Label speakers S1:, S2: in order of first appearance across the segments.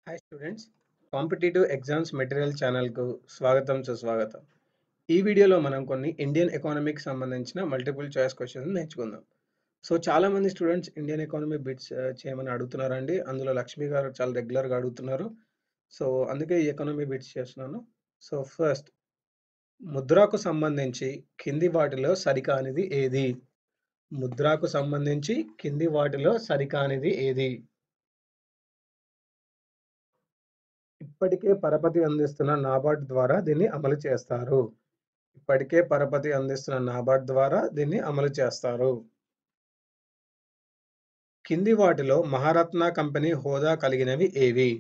S1: Hi students, competitive exams material ఛానల్కు స్వాగతం సుస్వాగతం. ఈ వీడియోలో మనం కొన్ని ఇండియన్ ఎకానమీకి సంబంధించిన మల్టిపుల్ చాయిస్ క్వశ్చన్స్ నేర్చుకుందాం. సో చాలామంది స్టూడెంట్స్ ఇండియన్ ఎకానమీ బిట్స్ చేయమని అడుగుతున్నారండి. అందులో లక్ష్మి గారు చాలా రెగ్యులర్గా అడుగుతున్నారు. సో అందుకే ఈ ఎకానమీ బిట్స్ చేస్తున్నాను. సో ఫస్ట్, ముద్రాకు సంబంధించి కింది వాటిలో సరికానిది ఏది? ముద్రాకు సంబంధించి కింది వాటిలో సరికానిది ఏది? ఇప్పటికే పరపతి అందిస్తున్న నాబార్డ్ ద్వారా దీన్ని అమలు చేస్తారు. ఇప్పటికే పరపతి అందిస్తున్న నాబార్డ్ ద్వారా దీన్ని అమలు చేస్తారు. కింది వాటిలో మహారత్న కంపెనీ హోదా కలిగినవి ఏవి?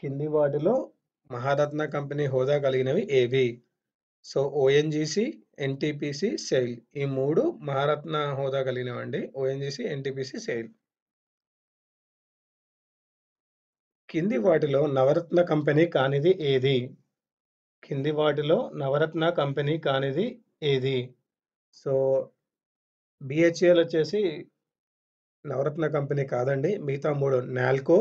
S1: కింది వాటిలో మహారత్న కంపెనీ హోదా కలిగినవి ఏవి? సో ఓఎన్జీసీ, ఎన్టీపీసీ, సెయిల్, ఈ మూడు మహారత్న హోదా కలిగినవండి. ONGC, NTPC, SAIL. కింది వాటిలో నవరత్న కంపెనీ కానిది ఏది? కింది వాటిలో నవరత్న కంపెనీ కానిది ఏది? సో బిహెచ్ఎల్ వచ్చేసి నవరత్న కంపెనీ కాదండి. మిగతా మూడు నాల్కో,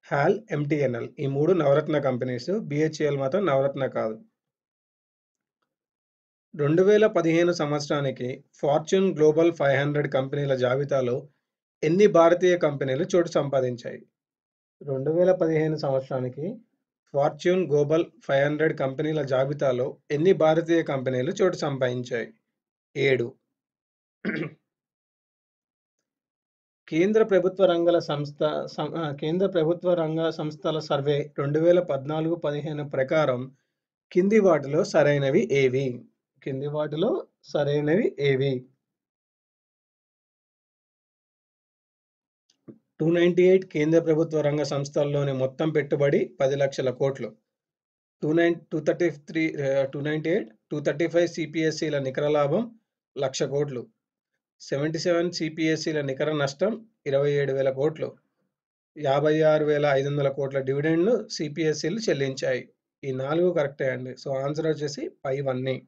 S1: హాల్, ఎంటీఎన్ఎల్, ఈ మూడు నవరత్న కంపెనీస్. బిహెచ్ఎల్ మాత్రం నవరత్న కాదు. 2015 సంవత్సరానికి ఫార్చ్యూన్ గ్లోబల్ 500 కంపెనీల జాబితాలో ఎన్ని భారతీయ కంపెనీలు చోటు సంపాదించాయి? 2015 సంవత్సరానికి ఫార్చ్యూన్ గ్లోబల్ 500 కంపెనీల జాబితాలో ఎన్ని భారతీయ కంపెనీలు చోటు సంపాదించాయి? 7. కేంద్ర ప్రభుత్వ రంగ సంస్థల సర్వే 2014-15 ప్రకారం కింది వాటిలో సరైనవి ఏవి? కింది వాటిలో సరైనవి ఏవి? 298 కేంద్ర ప్రభుత్వ రంగ సంస్థల్లోని మొత్తం పెట్టుబడి 10 లక్షల కోట్లు. 298, 235 సిపిఎస్సిల నికర లాభం 1,00,000 కోట్లు. 77 సిపిఎస్సిల నికర నష్టం 27,000 కోట్లు. 56,500 కోట్ల డివిడెండ్ను సిపిఎస్సిలు చెల్లించాయి. ఈ 4 కరెక్టే అండి. సో ఆన్సర్ వచ్చేసి పైవన్నీ.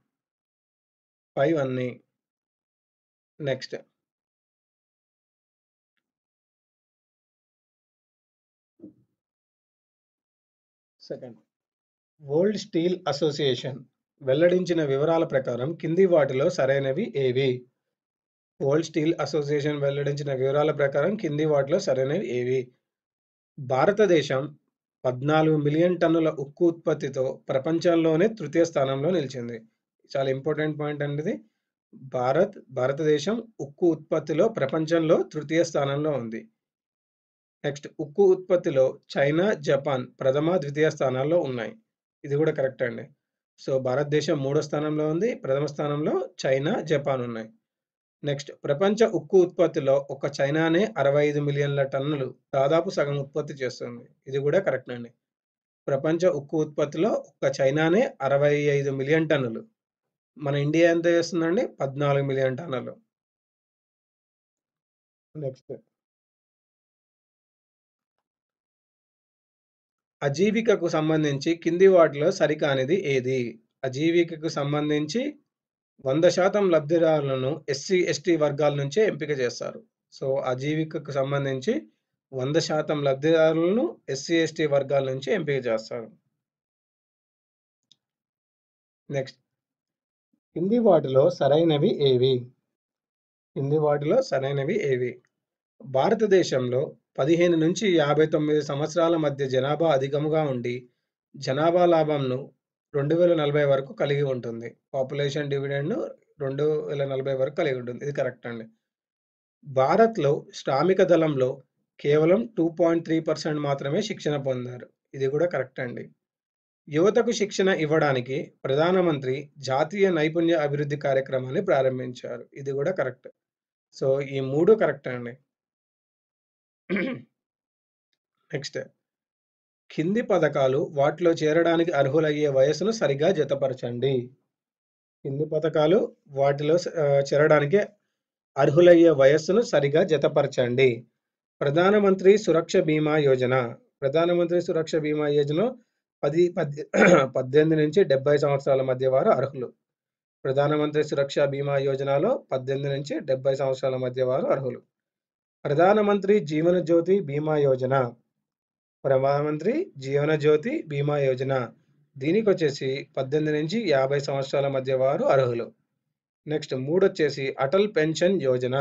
S1: Next, second, world steel association వెల్లడించిన వివరాల ప్రకారం కింది వాటిలో సరైనవి ఏవి? వరల్డ్ స్టీల్ అసోసియేషన్ వెల్లడించిన వివరాల ప్రకారం కింది వాటిలో సరైనవి ఏవి? భారతదేశం 14 మిలియన్ టన్నుల ఉక్కు ఉత్పత్తితో ప్రపంచంలోనే తృతీయ స్థానంలో నిలిచింది. చాలా ఇంపార్టెంట్ పాయింట్ అండి ఇది. భారతదేశం ఉక్కు ఉత్పత్తిలో ప్రపంచంలో తృతీయ స్థానంలో ఉంది. నెక్స్ట్, ఉక్కు ఉత్పత్తిలో చైనా, జపాన్ ప్రథమ, ద్వితీయ స్థానాల్లో ఉన్నాయి. ఇది కూడా కరెక్ట్ అండి. సో భారతదేశం 3వ స్థానంలో ఉంది. ప్రథమ స్థానంలో చైనా, జపాన్ ఉన్నాయి. నెక్స్ట్, ప్రపంచ ఉక్కు ఉత్పత్తిలో ఒక చైనానే 65 మిలియన్ల టన్నులు, దాదాపు సగం ఉత్పత్తి చేస్తుంది. ఇది కూడా కరెక్ట్ అండి. ప్రపంచ ఉక్కు ఉత్పత్తిలో ఒక చైనానే 65 మిలియన్ టన్నులు. మన ఇండియా ఎంత చేస్తుందండి? 14 మిలియన్ టన్నులు. నెక్స్ట్, అజీవికకు సంబంధించి కింది వాటిలో సరికానిది ఏది? అజీవికకు సంబంధించి 100% లబ్ధిదారులను ఎస్సీ, ఎస్టీ వర్గాల నుంచే ఎంపిక చేస్తారు. సో అజీవికకు సంబంధించి 100% లబ్ధిదారులను ఎస్సీ, ఎస్టీ వర్గాల నుంచి ఎంపిక చేస్తారు. నెక్స్ట్, కింది వాటిలో సరైనవి ఏవి? కింది వాటిలో సరైనవి ఏవి? భారతదేశంలో 15 నుంచి 59 సంవత్సరాల మధ్య జనాభా అధికంగా ఉండి జనాభా లాభంను 2040 వరకు కలిగి ఉంటుంది. పాపులేషన్ డివిడెండ్ను 2040 వరకు కలిగి ఉంటుంది. ఇది కరెక్ట్ అండి. భారత్లో శ్రామిక దళంలో కేవలం 2.3% మాత్రమే శిక్షణ పొందారు. ఇది కూడా కరెక్ట్ అండి. యువతకు శిక్షణ ఇవ్వడానికి ప్రధానమంత్రి జాతీయ నైపుణ్య అభివృద్ధి కార్యక్రమాన్ని ప్రారంభించారు. ఇది కూడా కరెక్ట్. సో ఈ 3 కరెక్ట్ అండి. నెక్స్ట్, కింది పథకాలు వాటిలో చేరడానికి అర్హులయ్యే వయసును సరిగా జతపరచండి. కింది పథకాలు వాటిలో చేరడానికి అర్హులయ్యే వయస్సును సరిగా జతపరచండి. ప్రధానమంత్రి సురక్ష బీమా యోజన. ప్రధానమంత్రి సురక్ష బీమా యోజన 18 నుంచి 70 సంవత్సరాల మధ్య వారు అర్హులు. ప్రధానమంత్రి సురక్ష బీమా యోజనలో 18 నుంచి 70 సంవత్సరాల మధ్య వారు అర్హులు. ప్రధానమంత్రి జీవన జ్యోతి బీమా యోజన ప్రధానమంత్రి జీవన జ్యోతి బీమా యోజన. దీనికొచ్చేసి 18-50 సంవత్సరాల మధ్య వారు అర్హులు. నెక్స్ట్ 3 వచ్చేసి అటల్ పెన్షన్ యోజన.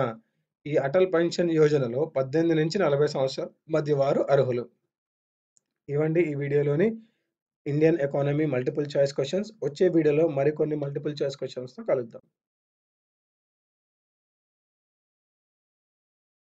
S1: ఈ అటల్ పెన్షన్ యోజనలో 18-40 సంవత్సరాల మధ్య వారు అర్హులు. ఇవండి ఈ వీడియోలోని Indian economy multiple choice questions. వచ్చే వీడియోలో మరికొన్ని మల్టిపుల్ చాయిస్ క్వెషన్స్‌తో కలుద్దాం.